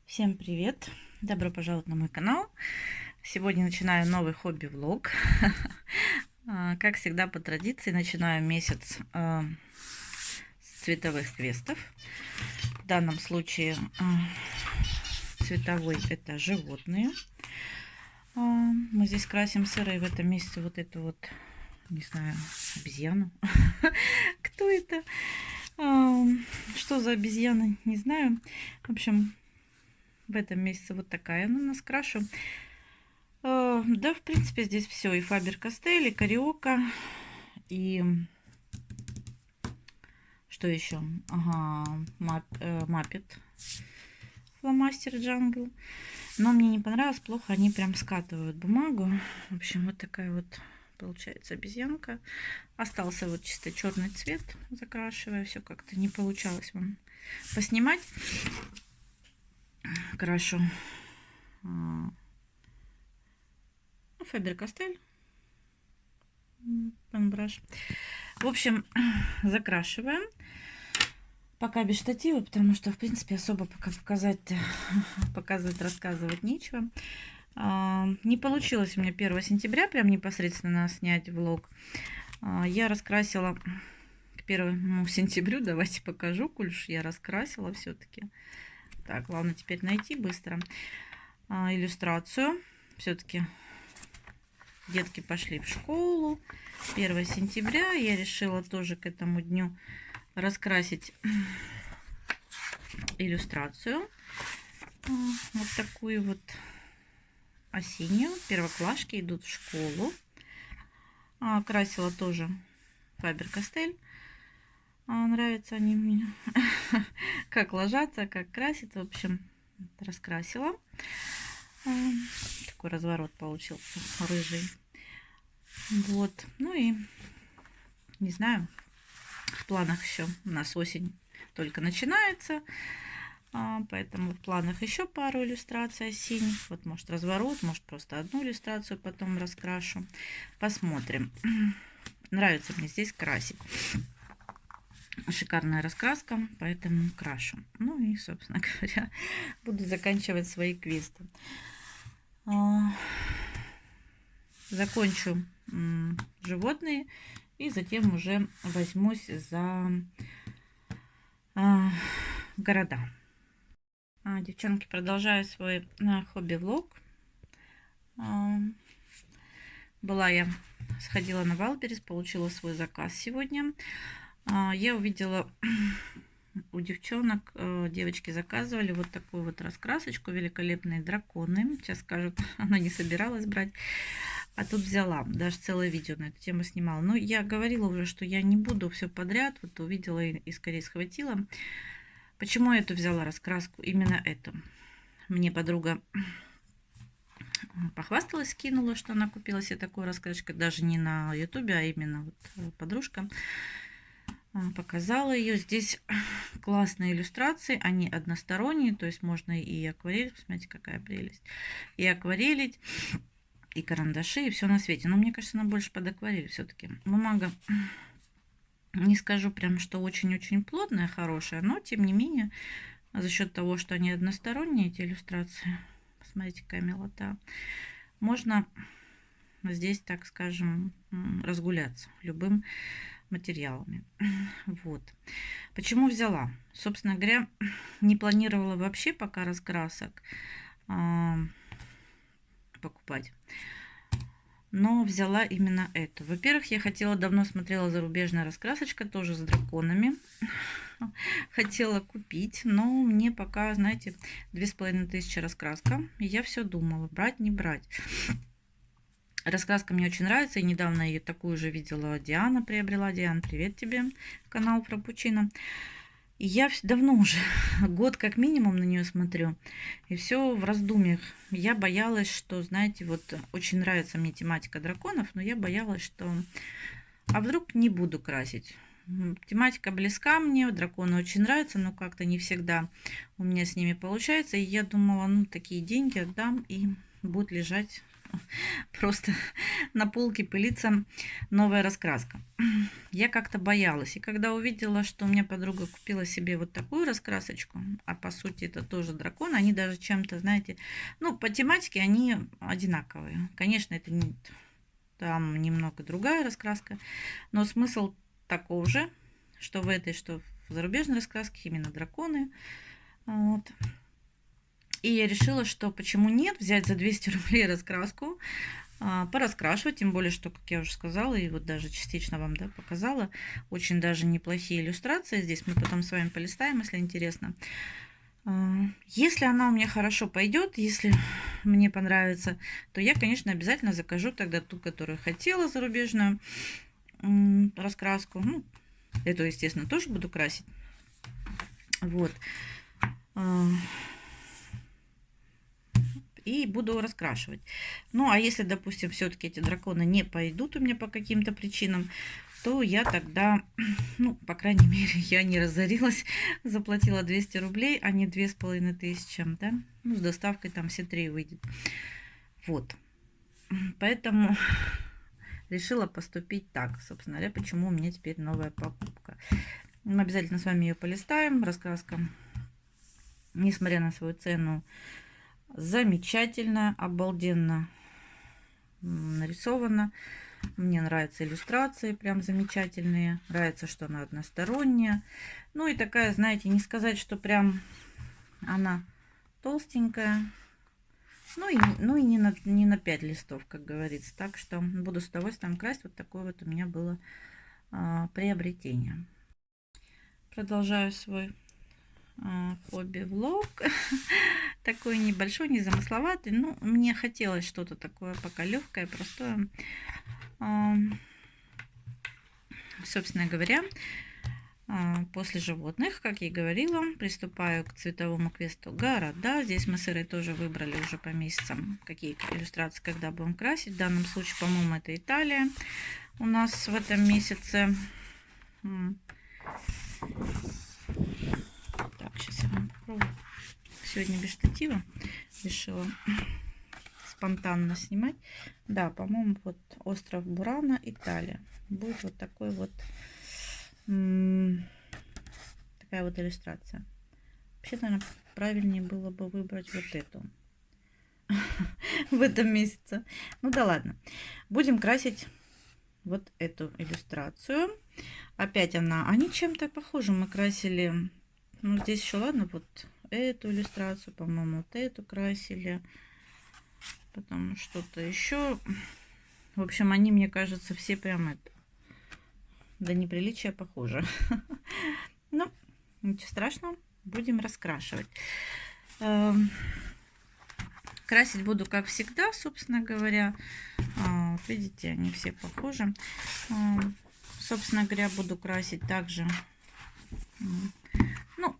Всем привет! Добро пожаловать на мой канал. Сегодня начинаю новый хобби-влог. Как всегда, по традиции, начинаю месяц с цветовых квестов. В данном случае цветовой — это животные. Мы здесь красим сырой в этом месяце вот эту вот, не знаю, обезьяну. Кто это? Что за обезьяна? Не знаю. В общем, в этом месяце вот такая она у нас крашу. Да, в принципе, здесь все. И Фабер-Кастель, и Кариока, и что еще? Ага, Маппет, фломастер Джангл. Но мне не понравилось, плохо они прям скатывают бумагу. В общем, вот такая вот получается обезьянка. Остался вот чисто черный цвет, закрашивая. Все как-то не получалось вам поснимать. Крашу Фабер-Кастель, пенбраш. В общем, закрашиваем. Пока без штатива, потому что, в принципе, особо пока показывать, рассказывать нечего. Не получилось у меня 1 сентября прям непосредственно снять влог. Я раскрасила к 1 сентябрю. Давайте покажу, коль уж я раскрасила все-таки. Так, главное теперь найти быстро иллюстрацию. Все-таки детки пошли в школу. 1 сентября я решила тоже к этому дню раскрасить иллюстрацию. Вот такую вот осеннюю. Первоклашки идут в школу. Красила тоже Фабер-Кастель. Нравятся они мне. Как ложатся, как краситься. В общем, раскрасила. Такой разворот получился рыжий. Вот. Ну и не знаю, в планах еще у нас осень только начинается. Поэтому в планах еще пару иллюстраций осенних. Вот, может, разворот, может, просто одну иллюстрацию потом раскрашу. Посмотрим. Нравится мне здесь красить. Шикарная раскраска, поэтому крашу. Ну и, собственно говоря, буду заканчивать свои квесты. Закончу животные и затем уже возьмусь за города. Девчонки, продолжаю свой хобби-влог. Сходила на Валберес, получила свой заказ сегодня. Я увидела у девчонок, девочки заказывали вот такую вот раскрасочку, великолепные драконы. Сейчас скажут, она не собиралась брать, а тут взяла. Даже целое видео на эту тему снимала. Но я говорила уже, что я не буду все подряд. Вот увидела и скорее схватила. Почему я эту взяла раскраску? Именно эту. Мне подруга похвасталась, скинула, что она купила себе такую раскрасочку. Даже не на ютубе, а именно вот подружка показала ее. Здесь классные иллюстрации, они односторонние, то есть можно и акварель, посмотрите, какая прелесть, и акварелить, и карандаши, и все на свете. Но мне кажется, она больше под акварель все-таки. Бумага, не скажу прям, что очень-очень плотная, хорошая, но тем не менее, за счет того, что они односторонние, эти иллюстрации, посмотрите, какая милота, можно здесь, так скажем, разгуляться любым материалами. Вот. Почему взяла? Собственно говоря, не планировала вообще пока раскрасок покупать. Но взяла именно эту. Во-первых, я давно смотрела зарубежная раскрасочка, тоже с драконами. Хотела купить, но мне пока, знаете, 2500 раскраска. И я все думала, брать, не брать. Раскраска мне очень нравится. И недавно ее такую же видела Диана, приобрела. Диана, привет тебе, канал про пучино. И я давно уже, год как минимум на нее смотрю. И все в раздумьях. Я боялась, что, знаете, вот очень нравится мне тематика драконов, но я боялась, что... А вдруг не буду красить? Тематика близка мне, драконы очень нравятся, но как-то не всегда у меня с ними получается. И я думала, ну, такие деньги отдам, и будут лежать Просто на полке пылится новая раскраска. Я как-то боялась. И когда увидела, что у меня подруга купила себе вот такую раскрасочку, а по сути это тоже дракон, они даже чем-то, знаете, ну, по тематике они одинаковые. Конечно, это не, там немного другая раскраска, но смысл таков же, что в этой, что в зарубежной раскраске именно драконы. Вот. И я решила, что почему нет, взять за 200 рублей раскраску, пораскрашивать, тем более, что, как я уже сказала, и вот даже частично вам, да, показала, очень даже неплохие иллюстрации. Здесь мы потом с вами полистаем, если интересно. Если она у меня хорошо пойдет, если мне понравится, то я, конечно, обязательно закажу тогда ту, которую хотела, зарубежную раскраску. Ну, эту, естественно, тоже буду красить. Вот. И буду раскрашивать. Ну, а если, допустим, все-таки эти драконы не пойдут у меня по каким-то причинам, то я тогда, ну, по крайней мере, я не разорилась, заплатила 200 рублей, а не 2500, да? Ну, с доставкой там все 3 выйдет. Вот. Поэтому решила поступить так. Собственно говоря, почему у меня теперь новая покупка. Мы обязательно с вами ее полистаем. Раскраска, несмотря на свою цену, замечательно, обалденно нарисовано. Мне нравятся иллюстрации, прям замечательные. Нравится, что она односторонняя. Ну и такая, знаете, не сказать, что прям она толстенькая. Ну и не на 5 листов, как говорится. Так что буду с удовольствием красть. Вот такое вот у меня было приобретение. Продолжаю свой хобби-влог. Такой небольшой, незамысловатый. Ну, мне хотелось что-то такое пока легкое, простое. Собственно говоря, после животных, как я и говорила, приступаю к цветовому квесту города. Здесь мы с Ирой тоже выбрали уже по месяцам, какие иллюстрации, когда будем красить. В данном случае, по-моему, это Италия у нас в этом месяце. Так, сейчас я вам попробую. Сегодня без штатива решила спонтанно снимать. Да, по-моему, вот остров Бурана, Италия. Будет вот такой вот такая вот иллюстрация. Вообще, наверное, правильнее было бы выбрать вот эту в этом месяце. Ну да ладно. Будем красить вот эту иллюстрацию. Опять они чем-то похожи. Мы красили, ну здесь еще ладно, вот эту иллюстрацию, по-моему, вот эту красили. Потом что-то еще. В общем, они, мне кажется, все прям это до неприличия похожи. Ну, ничего страшного, будем раскрашивать. Красить буду, как всегда, собственно говоря. Видите, они все похожи. Собственно говоря, буду красить также, ну,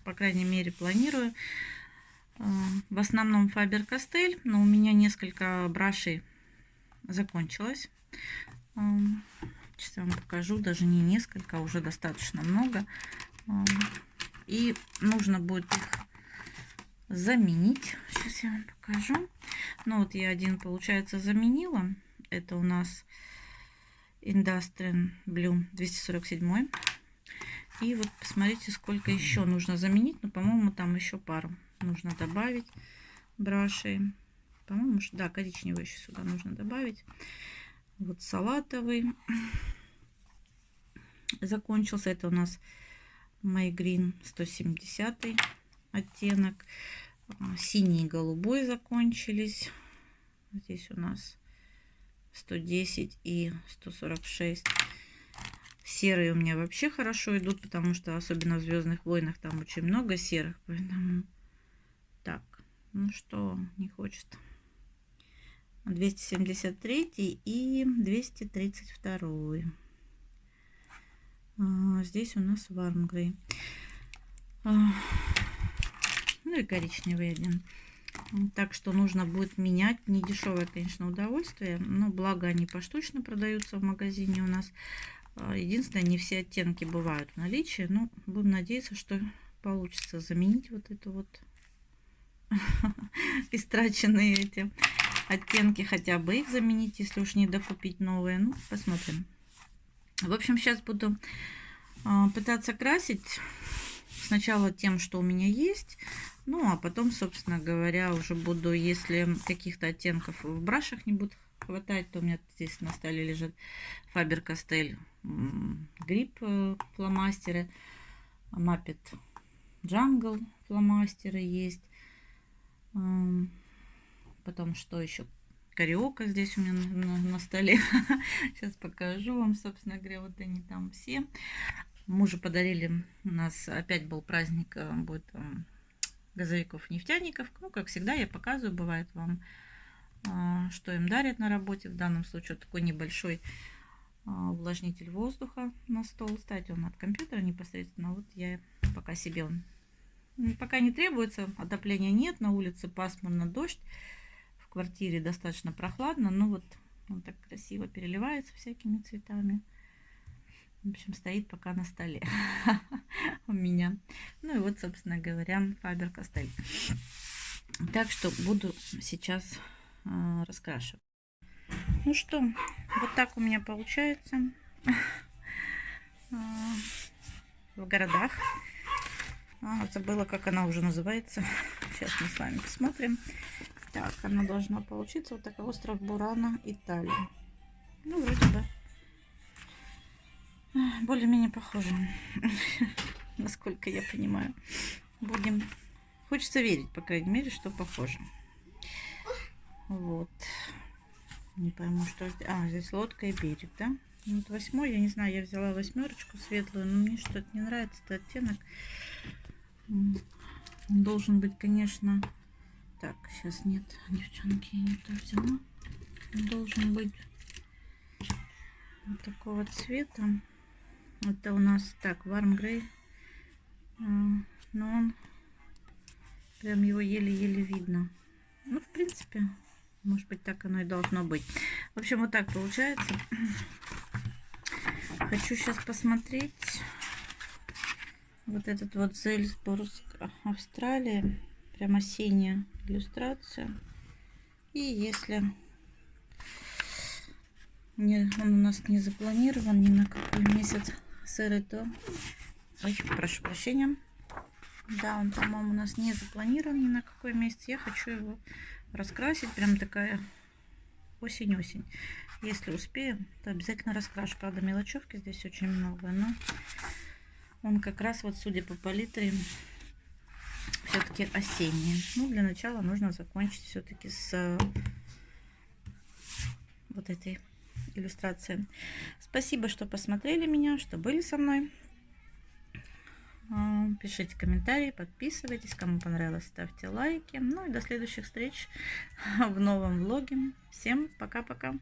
по крайней мере, планирую. В основном Faber-Castell, но у меня несколько брашей закончилось. Сейчас я вам покажу, даже не несколько, а уже достаточно много. И нужно будет их заменить. Сейчас я вам покажу. Ну вот я один, получается, заменила. Это у нас Industrial Blue 247. И вот посмотрите, сколько еще нужно заменить. Ну, по-моему, там еще пару нужно добавить брашей. По-моему, да, коричневый еще сюда нужно добавить. Вот салатовый закончился. Это у нас My Green 170 оттенок. Синий и голубой закончились. Здесь у нас 110 и 146. Серые у меня вообще хорошо идут, потому что особенно в Звездных войнах там очень много серых. Поэтому так, ну что, не хочет. 273 и 232. Здесь у нас Warm Grey. Ну и коричневый один. Так что нужно будет менять. Не дешевое, конечно, удовольствие, но благо они поштучно продаются в магазине у нас. Единственное, не все оттенки бывают в наличии. Но будем надеяться, что получится заменить вот это вот истраченные эти оттенки, хотя бы их заменить, если уж не докупить новые. Ну, посмотрим. В общем, сейчас буду пытаться красить сначала тем, что у меня есть. Ну, а потом, собственно говоря, уже буду, если каких-то оттенков в брашах не будет хватать, то у меня здесь на столе лежит Faber-Castell грипп фломастеры, Muppet Jungle фломастеры есть. Потом что еще? Кариока здесь у меня на столе. Сейчас покажу вам, собственно говоря, вот они там все. Мужу подарили, у нас опять был праздник, будет газовиков-нефтяников. Ну, как всегда, я показываю, бывает вам, что им дарят на работе. В данном случае вот такой небольшой увлажнитель воздуха на стол. Кстати, он от компьютера непосредственно. Вот я пока себе он пока не требуется, отопления нет, на улице пасмурно, дождь, в квартире достаточно прохладно, но вот он так красиво переливается всякими цветами. В общем, стоит пока на столе у меня. Ну и вот, собственно говоря, Faber-Castell. Так что буду сейчас раскрашивать. Ну что, вот так у меня получается в городах. Забыла, как она уже называется. Сейчас мы с вами посмотрим. Так, она должна получиться вот такой: остров Бурана, Италия. Ну, вроде бы более-менее похоже, насколько я понимаю. Будем... Хочется верить, по крайней мере, что похоже. Вот. Не пойму, что... здесь лодка и берег, да? Вот 8, я не знаю, я взяла 8 светлую, но мне что-то не нравится этот оттенок. Он должен быть, конечно... Так, сейчас нет, девчонки, я не то взяла. Он должен быть вот такого цвета. Это у нас так, Warm Grey. Но он прям, его еле-еле видно. Ну, в принципе, может быть, так оно и должно быть. В общем, вот так получается. Хочу сейчас посмотреть вот этот вот Зельсбург, Австралия. Прям осенняя иллюстрация. И если он у нас не запланирован ни на какой месяц сырый, то... Ой, прошу прощения. Да, он, по-моему, у нас не запланирован ни на какой месяц. Я хочу его раскрасить. Прям такая осень-осень. Если успею, то обязательно раскрашу. Правда, мелочевки здесь очень много, но он как раз вот, судя по палитре, все-таки осенний. Ну, для начала нужно закончить все-таки с вот этой иллюстрацией. Спасибо, что посмотрели меня, что были со мной. Пишите комментарии, подписывайтесь. Кому понравилось, ставьте лайки. Ну и до следующих встреч в новом влоге. Всем пока-пока.